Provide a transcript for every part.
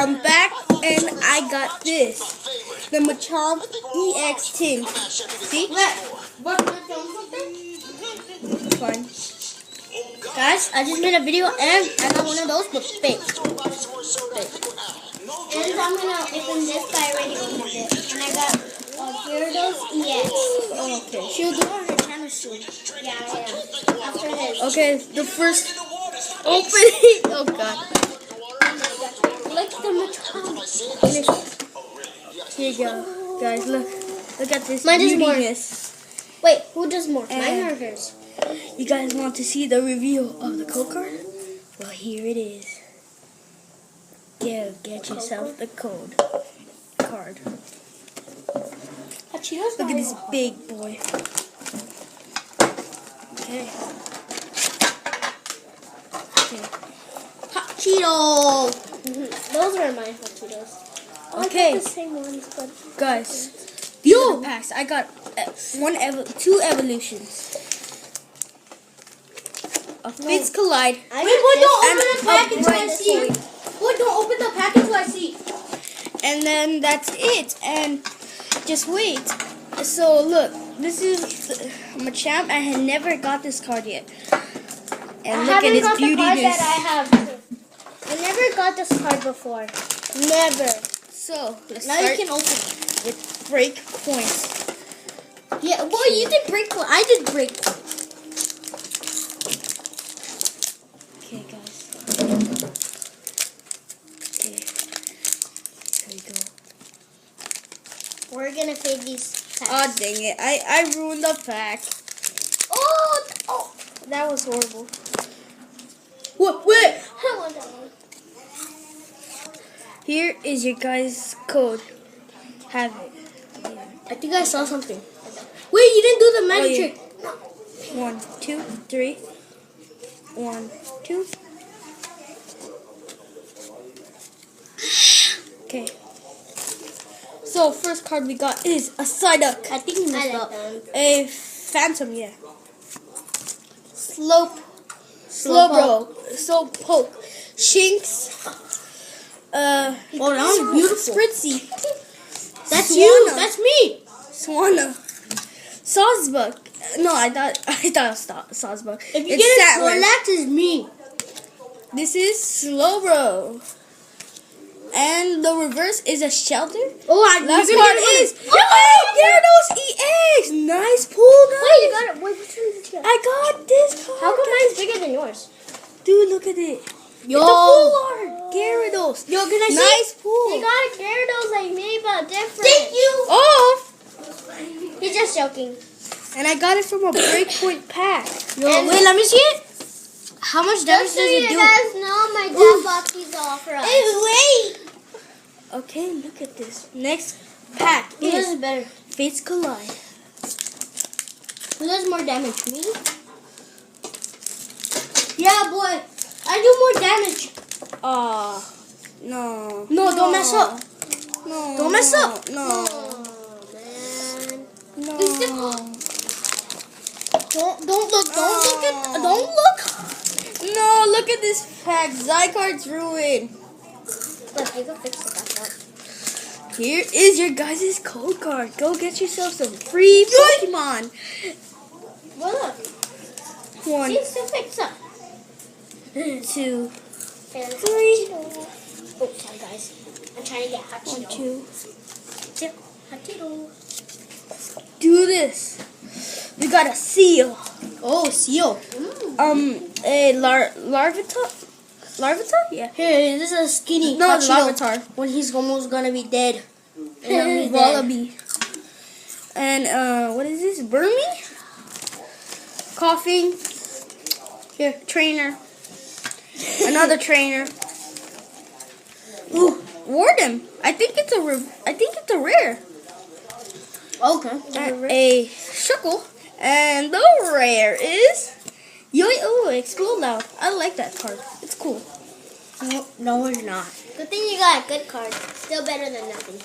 I'm back and I got this. The Machamp EX tin. See? What? Fun. Guys, I just made a video and I got one of those, but fake. And I'm gonna open this, but I already opened it. And I got Gyarados EX. Oh, okay. She'll do on her channel soon. Yeah, I am. After his. Okay, the first opening. Oh god. Look at the Machamp. Here you go. Guys, look. Look at this. Mine is more. beautiness. Wait, who does more? And- Mine or hers? You guys want to see the reveal of the code card? Well, here it is. Yeah, get yourself the code card. Look at this big boy. Okay. Hot Cheeto. Those are my Hot Cheetos. Okay, The same ones, but guys. These are the packs. I got two evolutions. A Fates Collide. Wait, boy, don't and open the a pack until I Bright see it. Boy, don't open the pack until I see it. And then that's it. And just wait. So look, this is Machamp. I had never got this card yet. And look at his got the card beautiness. that I have. I never got this card before. Never. So let's Now start you can open it. with break points. Yeah, boy, you did break one. I did break one. Okay, guys. Okay. Here we go. We're gonna fade these packs. Oh dang it! I ruined the pack. Oh, That was horrible. What? Wait. I want that one. Here is your guys' code. Have it. I think I saw something. Wait, you didn't do the magic yeah. trick. 1, 2, 3. 1, 2. Okay. So first card we got is a Psyduck. I think you I messed like up. that one. A Phantom, yeah. Slowpoke. Slowpoke. Shinx. Oh, that one's beautiful. Spritzy. That's Swanna. you. That's me. Swanna. Sawsbuck. No, I thought it was Sawsbuck. If you It's get it, Sattler. Snorlax is me. This is Slowbro. And the reverse is a Shelter. Oh, Last you're card gonna get is one. Gyarados EX. Nice pull, guys. Wait, you got it. Wait, which one did you get? I got this card. How come mine's bigger than yours? Dude, look at it. Yo. It's a full art. Gyarados. Yo, can I see? Nice pull. You got a Gyarados like me, but different. Thank you. Oh, He's just joking. and I got it from a Breakpoint pack. Yo, And- wait, let me see it. How much damage Just so does you it do? guys know, my dad bought these all for us. Wait. Okay, look at this. Next pack Who does is it better? Fates Collide. Who does more damage? Me? Yeah, boy. I do more damage. No. No, don't mess up. No. Don't mess up. No. Oh, man. No. Don't look. Don't look at. Oh. Don't look. No, look at this pack. Zygarde's ruined. Look, you can fix it back up. Here is your guys' code card. Go get yourself some free Pokemon. Well, look. 1, See, still fix up. 2, And 3. Oh, sorry, guys. I'm trying to get hot 1, Cheeto. 2. Hot Cheeto. Do this. We got a Seal. Oh, seal. A Larvitar? Larvitar? Yeah. Here, this is a skinny. No, hot the Cheeto. Larvitar. When he's almost gonna be dead. And I'm dead. Wallaby. And what is this? Burmy? Coughing. Here, trainer. Another trainer. Ooh, Warden. I think it's a rare. Okay. A Shuckle. And the rare is Explode Loud. I like that card. It's cool. No, it's not. Good thing you got a good card. Still better than nothing.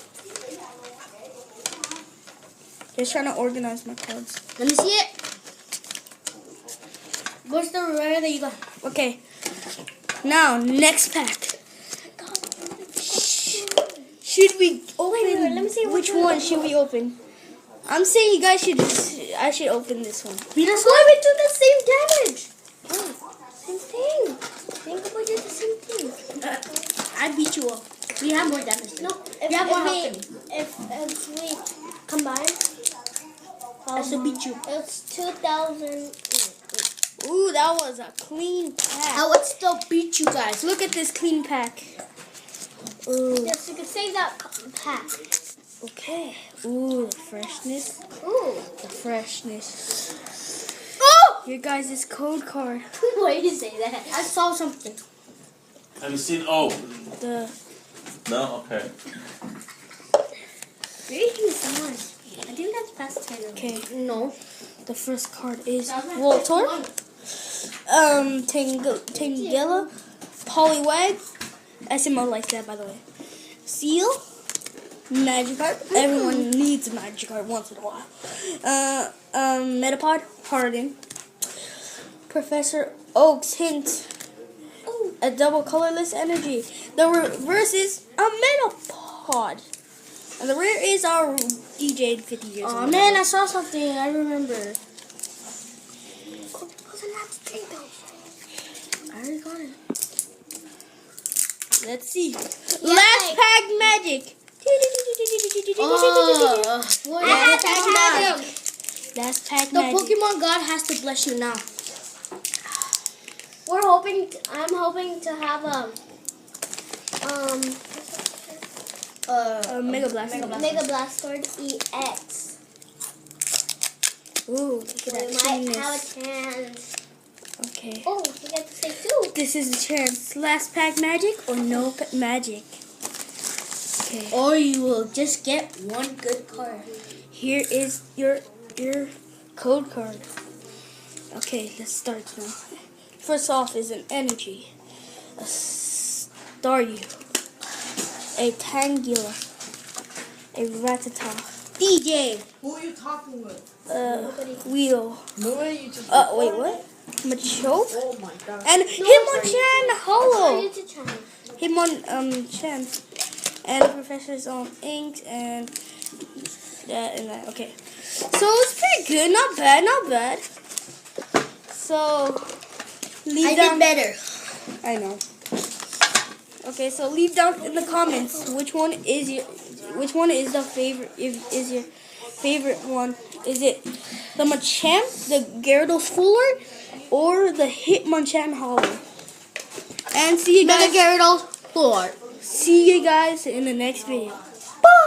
Just trying to organize my cards. Let me see it. What's the rare that you got? Okay. Now, next pack. Should we open? wait, let me see Which which one. one should we open? I'm saying you guys should. I should open this one. Why we do the same damage? Same thing. Think about it, the same thing. I beat you up. We have more damage. No, We have more health than you. if we combine, I should beat you. it's 2,000. Ooh, that was a clean I pack. would still beat you guys. Look at this clean pack. Ooh. Yes, you can save that pack. Okay. Ooh, the freshness. Ooh. The freshness. Oh! Your guys' code card. Why did you say that? I saw something. Have you seen? Oh, The no. Okay. Really someone. I think that's past 10. okay. No. The first card is Voltorb. Tangela, Poliwag, SMO likes that, by the way. Seal, Magikarp. Everyone needs a Magikarp once in a while. Metapod, Harden. Professor Oak's Hint, a double colorless energy. The reverse is a Metapod. And the rare is our DJ 50 years Oh old. man, I saw something. I remember. I already got it. Let's see. Last pack magic. What? Last pack magic. Last pack The magic. Pokemon God has to bless you now. I'm hoping to have Mega Blast. Mega Blastoid EX. Ooh, look at We that might have keenness. a chance. Okay. Oh, we get to say two. This is the chance. Last pack magic or no magic. Okay. Or you will just get one good card. Here is your code card. Okay, let's start now. First off is an energy, a Staryu, a Tangela, a Rattata, DJ, Who are you talking with? Wheel. No way you just. Wait, what? Machoke Oh my god. and Hitmonchan For Hollow. you to try. Hitmonchan and Professor's own Inks and that and that. Okay, so it's pretty good. Not bad. Not bad. So leave I down. did better. I know. Okay, so leave down in the comments which one is the favorite. If is your favorite one? Is it the Machamp, the Gyarados Fuller, or the Hitmonchan Hollow? And see you guys. Gyarados 4. See you guys in the next video. Bye.